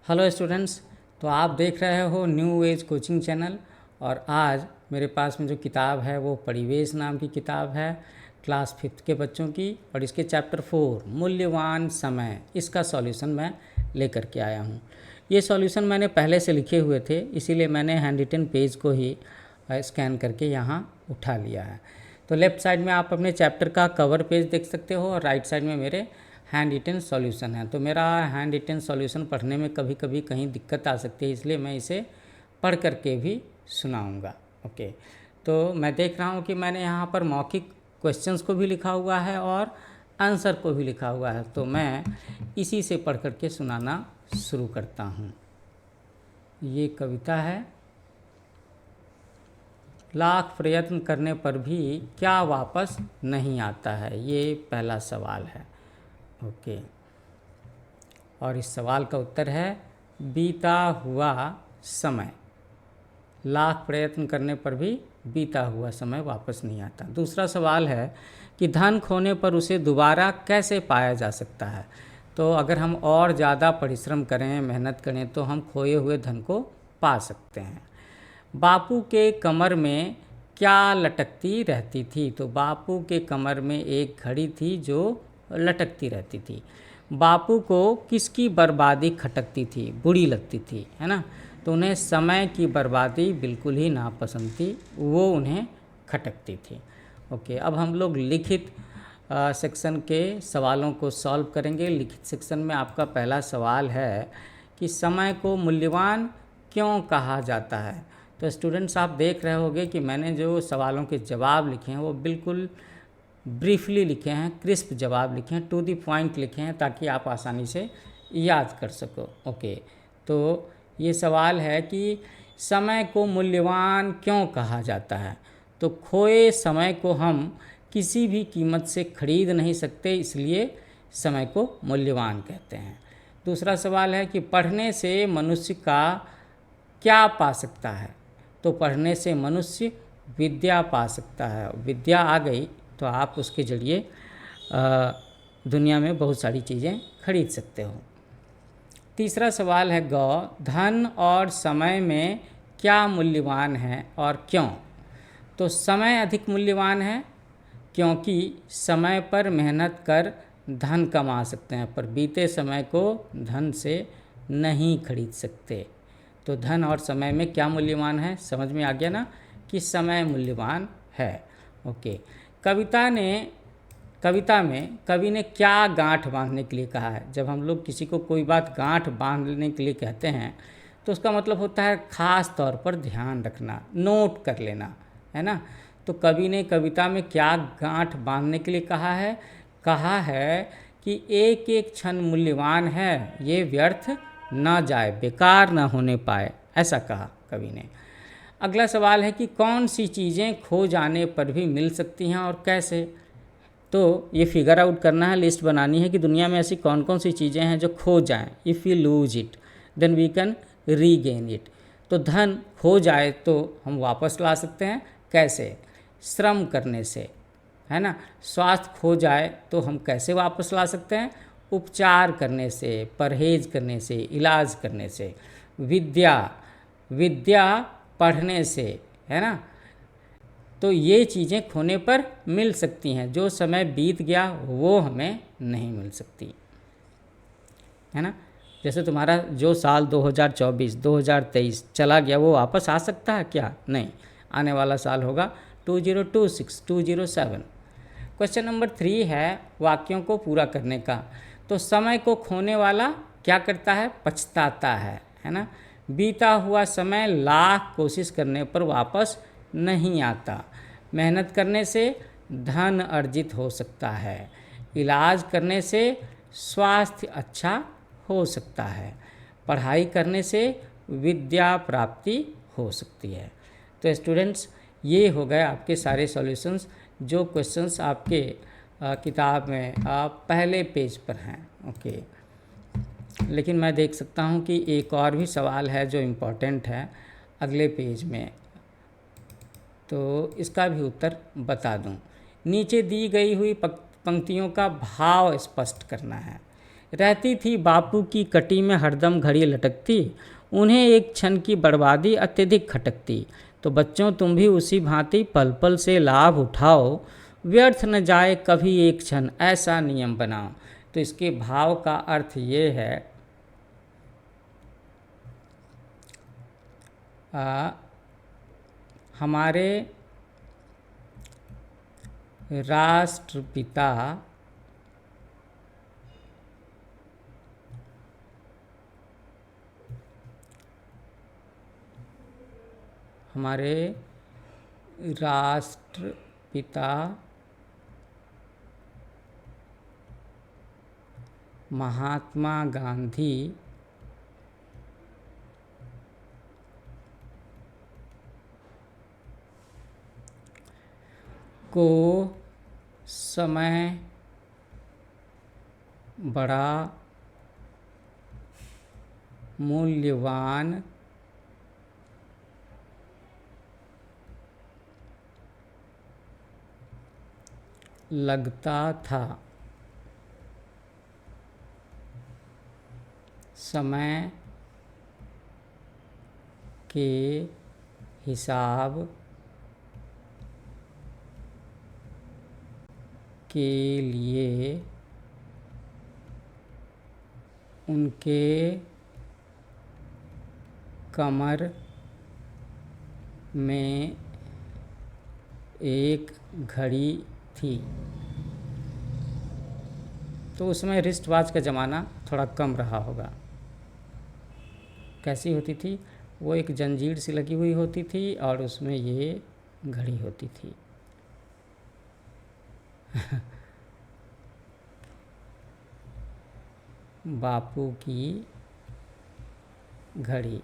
Hello students. तो आप देख रहे हो न्यू एज कोचिंग चैनल। और आज मेरे पास में जो किताब है वो परिवेश नाम की किताब है, क्लास 5th के बच्चों की। और इसके चैप्टर 4 मूल्यवान समय, इसका सॉल्यूशन मैं लेकर के आया हूँ। ये सॉल्यूशन मैंने पहले से लिखे हुए थे, इसीलिए मैंने हैंड रिटन पेज को ही स्कैन करके यहाँ उठा लिया है। तो लेफ़्ट साइड में आप अपने चैप्टर का कवर पेज देख सकते हो और राइट साइड में मेरे हैंड रिटन सॉल्यूशन है। तो मेरा हैंड रिटन सॉल्यूशन पढ़ने में कभी कभी कहीं दिक्कत आ सकती है, इसलिए मैं इसे पढ़ करके भी सुनाऊंगा। ओके, तो मैं देख रहा हूँ कि मैंने यहाँ पर मौखिक क्वेश्चंस को भी लिखा हुआ है और आंसर को भी लिखा हुआ है। तो मैं इसी से पढ़ करके सुनाना शुरू करता हूँ। ये कविता है। लाख प्रयत्न करने पर भी क्या वापस नहीं आता है, ये पहला सवाल है। ओके, और इस सवाल का उत्तर है बीता हुआ समय। लाख प्रयत्न करने पर भी बीता हुआ समय वापस नहीं आता। दूसरा सवाल है कि धन खोने पर उसे दोबारा कैसे पाया जा सकता है। तो अगर हम और ज़्यादा परिश्रम करें, मेहनत करें, तो हम खोए हुए धन को पा सकते हैं। बापू के कमर में क्या लटकती रहती थी। तो बापू के कमर में एक घड़ी थी जो लटकती रहती थी। बापू को किसकी बर्बादी खटकती थी, बुरी लगती थी, है ना। तो उन्हें समय की बर्बादी बिल्कुल ही नापसंद थी, वो उन्हें खटकती थी। ओके, अब हम लोग लिखित सेक्शन के सवालों को सॉल्व करेंगे। लिखित सेक्शन में आपका पहला सवाल है कि समय को मूल्यवान क्यों कहा जाता है। तो स्टूडेंट्स, आप देख रहे होंगे कि मैंने जो सवालों के जवाब लिखे हैं वो बिल्कुल ब्रीफली लिखे हैं, क्रिस्प जवाब लिखे हैं, टू द पॉइंट लिखे हैं, ताकि आप आसानी से याद कर सको। ओके, तो ये सवाल है कि समय को मूल्यवान क्यों कहा जाता है। तो खोए समय को हम किसी भी कीमत से खरीद नहीं सकते, इसलिए समय को मूल्यवान कहते हैं। दूसरा सवाल है कि पढ़ने से मनुष्य का क्या पा सकता है। तो पढ़ने से मनुष्य विद्या पा सकता है। विद्या आ गई तो आप उसके जरिए दुनिया में बहुत सारी चीज़ें खरीद सकते हो। तीसरा सवाल है धन और समय में क्या मूल्यवान है और क्यों। तो समय अधिक मूल्यवान है क्योंकि समय पर मेहनत कर धन कमा सकते हैं, पर बीते समय को धन से नहीं खरीद सकते। तो धन और समय में क्या मूल्यवान है, समझ में आ गया ना कि समय मूल्यवान है। ओके, कविता में कवि ने क्या गांठ बांधने के लिए कहा है। जब हम लोग किसी को कोई बात गांठ बांधने के लिए कहते हैं तो उसका मतलब होता है ख़ास तौर पर ध्यान रखना, नोट कर लेना, है ना। तो कवि ने कविता में क्या गांठ बांधने के लिए कहा है कि एक एक क्षण मूल्यवान है, ये व्यर्थ ना जाए, बेकार ना होने पाए, ऐसा कहा कवि ने। अगला सवाल है कि कौन सी चीज़ें खो जाने पर भी मिल सकती हैं और कैसे। तो ये फिगर आउट करना है, लिस्ट बनानी है कि दुनिया में ऐसी कौन कौन सी चीज़ें हैं जो खो जाएं। If you lose it then we can regain it. तो धन खो जाए तो हम वापस ला सकते हैं, कैसे, श्रम करने से, है ना। स्वास्थ्य खो जाए तो हम कैसे वापस ला सकते हैं, उपचार करने से, परहेज करने से, इलाज करने से। विद्या पढ़ने से, है ना। तो ये चीज़ें खोने पर मिल सकती हैं, जो समय बीत गया वो हमें नहीं मिल सकती, है ना। जैसे तुम्हारा जो साल 2024 2023 चला गया वो वापस आ सकता है क्या, नहीं। आने वाला साल होगा 2026 207। क्वेश्चन नंबर 3 है वाक्यों को पूरा करने का। तो समय को खोने वाला क्या करता है, पछताता है ना। बीता हुआ समय लाख कोशिश करने पर वापस नहीं आता। मेहनत करने से धन अर्जित हो सकता है। इलाज करने से स्वास्थ्य अच्छा हो सकता है। पढ़ाई करने से विद्या प्राप्ति हो सकती है। तो स्टूडेंट्स, ये हो गए आपके सारे सॉल्यूशंस जो क्वेश्चंस आपके किताब में पहले पेज पर हैं। ओके, लेकिन मैं देख सकता हूँ कि एक और भी सवाल है जो इम्पोर्टेंट है अगले पेज में, तो इसका भी उत्तर बता दूँ। नीचे दी गई हुई पंक्तियों का भाव स्पष्ट करना है। रहती थी बापू की कटी में हरदम घड़ी लटकती, उन्हें एक क्षण की बर्बादी अत्यधिक खटकती। तो बच्चों तुम भी उसी भांति पल पल से लाभ उठाओ, व्यर्थ न जाए कभी एक क्षण, ऐसा नियम बनाओ। तो इसके भाव का अर्थ ये है हमारे राष्ट्रपिता महात्मा गांधी को समय बड़ा मूल्यवान लगता था। समय के हिसाब के लिए उनके कमर में एक घड़ी थी। तो उसमें रिस्ट वॉच का ज़माना थोड़ा कम रहा होगा। कैसी होती थी? वो एक जंजीर सी लगी हुई होती थी और उसमें ये घड़ी होती थी। बापू की घड़ी।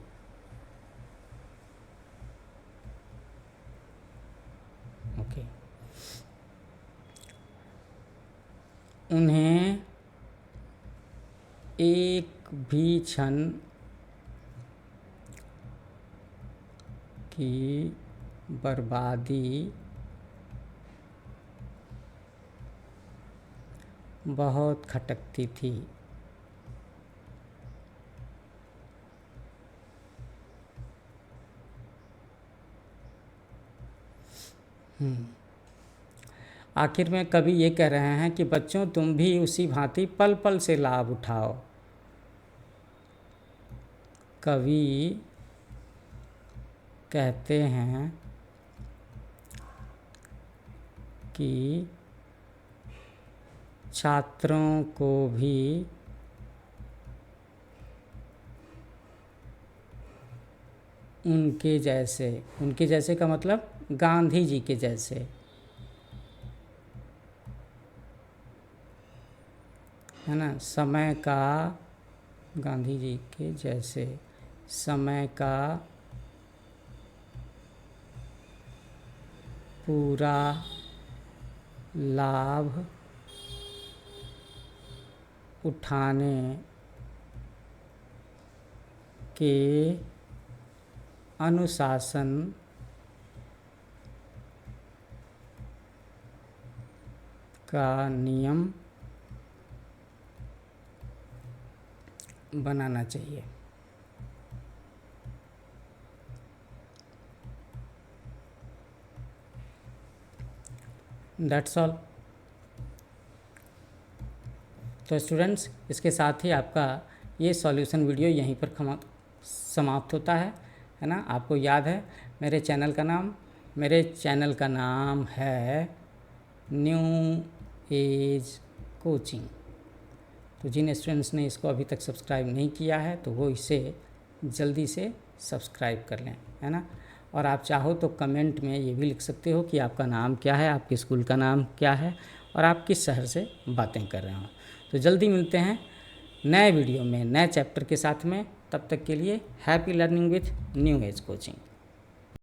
ओके। उन्हें एक भी क्षण की बर्बादी बहुत खटकती थी। आखिर में कवि ये कह रहे हैं कि बच्चों तुम भी उसी भांति पल पल से लाभ उठाओ। कवि कहते हैं कि छात्रों को भी उनके जैसे का मतलब गांधी जी के जैसे, है ना, समय का, गांधी जी के जैसे समय का पूरा लाभ उठाने के अनुशासन का नियम बनाना चाहिए। That's all. तो स्टूडेंट्स, इसके साथ ही आपका ये सॉल्यूशन वीडियो यहीं पर समाप्त होता है ना। आपको याद है मेरे चैनल का नाम है न्यू एज कोचिंग। तो जिन स्टूडेंट्स ने इसको अभी तक सब्सक्राइब नहीं किया है तो वो इसे जल्दी से सब्सक्राइब कर लें, है ना। और आप चाहो तो कमेंट में ये भी लिख सकते हो कि आपका नाम क्या है, आपके स्कूल का नाम क्या है और आप किस शहर से बातें कर रहे हो। तो जल्दी मिलते हैं नए वीडियो में नए चैप्टर के साथ में। तब तक के लिए happy learning with new age coaching.